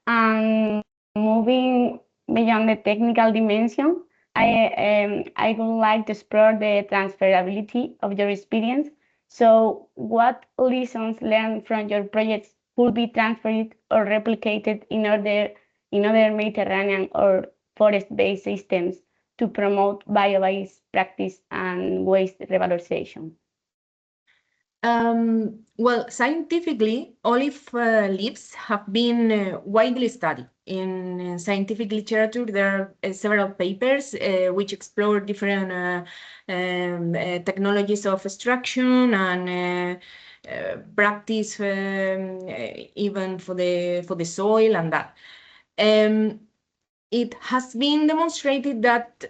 And moving beyond the technical dimension, I would like to explore the transferability of your experience. So what lessons learned from your projects could be transferred or replicated in other Mediterranean or forest-based systems to promote bio-based practice and waste revalorization? Well, scientifically, olive leaves have been widely studied. In scientific literature, there are several papers which explore different technologies of extraction and practice even for the soil and that. It has been demonstrated that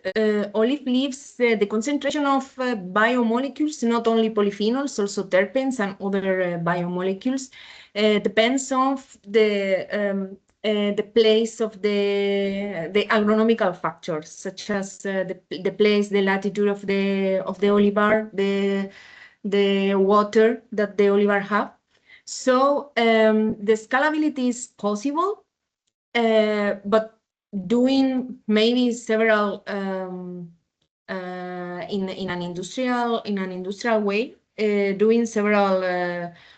olive leaves, the concentration of biomolecules, not only polyphenols, also terpenes and other biomolecules, depends on the place of the agronomical factors, such as the place, the latitude of the olivar, the water that the olivar have. So the scalability is possible, but doing maybe several in an industrial way, doing several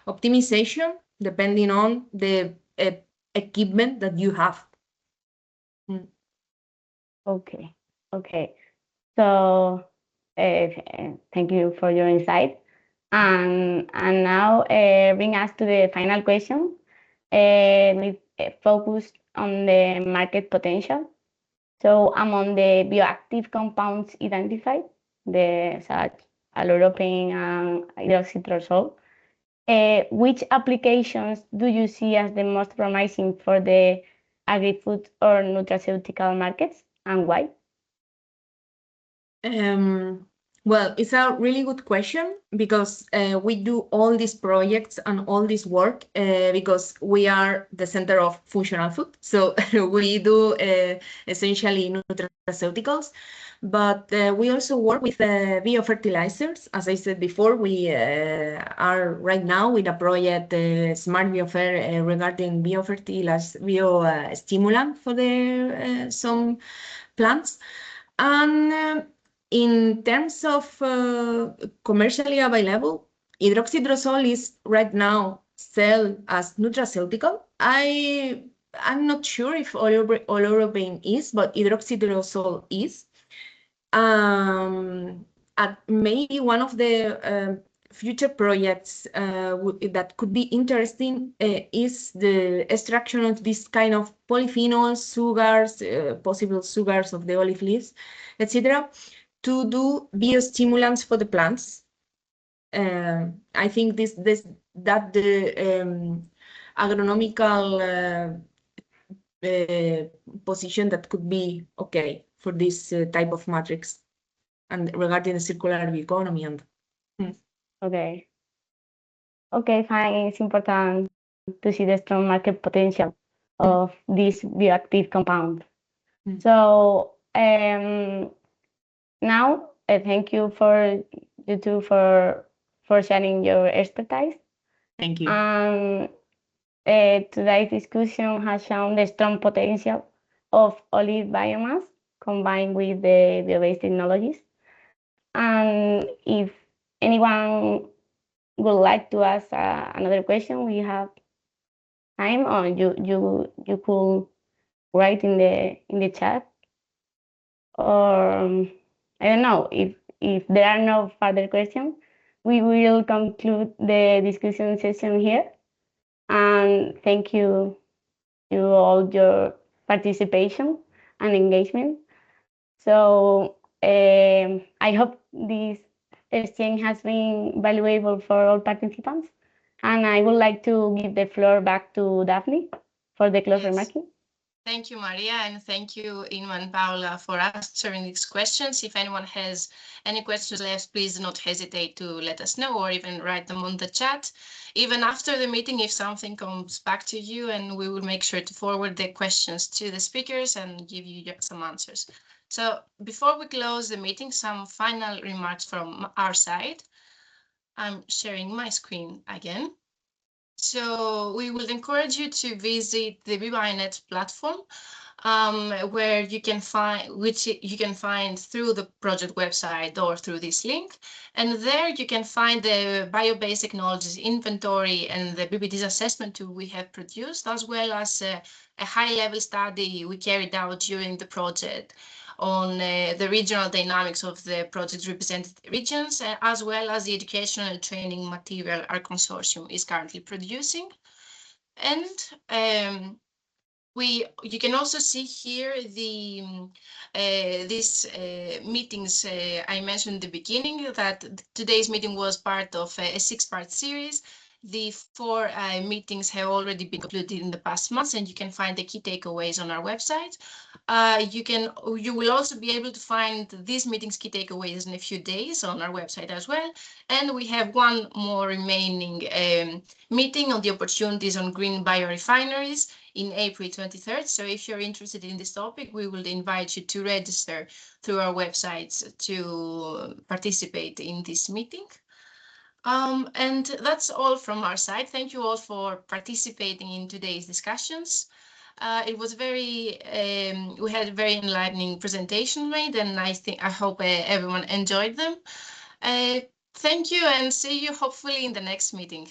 optimization depending on the equipment that you have. Okay. So thank you for your insight. And now bring us to the final question. We focused on the market potential. So among the bioactive compounds identified, such alloropane and hydroxytyrosol, which applications do you see as the most promising for the agri-food or nutraceutical markets, and why? Well, it's a really good question, because we do all these projects and all this work because we are the center of functional food. So we do essentially nutraceuticals, but we also work with biofertilizers. As I said before, we are right now with a project, Smart Biofer, regarding biostimulant for some plants. And in terms of commercially available, hydroxytyrosol is right now sold as nutraceutical. I'm not sure if oleuropein is, but hydroxytyrosol is. Maybe one of the future projects that could be interesting is the extraction of this kind of polyphenols, sugars, possible sugars of the olive leaves, etc., to do biostimulants for the plants. I think that the agronomical position that could be okay for this type of matrix, and regarding the circular economy and. Okay, fine. It's important to see the strong market potential of this bioactive compound. So now thank you for you two for sharing your expertise. Thank you. Today's discussion has shown the strong potential of olive biomass combined with the bio-based technologies. And if anyone would like to ask another question, we have time, or you could write in the chat, or I don't know, if there are no further questions, we will conclude the discussion session here. And thank you to all your participation and engagement. So I hope this exchange has been valuable for all participants. And I would like to give the floor back to Daphne for the close remarking. Thank you, Maria, and thank you, Inma and Paula, for answering these questions. If anyone has any questions left, please do not hesitate to let us know, or even write them on the chat. Even after the meeting, if something comes back to you, and we will make sure to forward the questions to the speakers and give you some answers. So before we close the meeting, some final remarks from our side. I'm sharing my screen again. So we will encourage you to visit the BBioNets platform, where you can find through the project website or through this link. And there you can find the bio-based technologies inventory and the BBD's assessment tool we have produced, as well as a high-level study we carried out during the project on the regional dynamics of the project's represented regions, as well as the educational and training material our consortium is currently producing. And you can also see here the these meetings I mentioned in the beginning, that today's meeting was part of a 6-part series. The 4 meetings have already been concluded in the past months, and you can find the key takeaways on our website. You will also be able to find these meetings key takeaways in a few days on our website as well. And we have one more remaining meeting on the opportunities on green biorefineries in April 23rd. So if you're interested in this topic, we will invite you to register through our websites to participate in this meeting. And that's all from our side. Thank you all for participating in today's discussions. It was we had very enlightening presentation made, and I hope everyone enjoyed them. Thank you, and see you hopefully in the next meeting.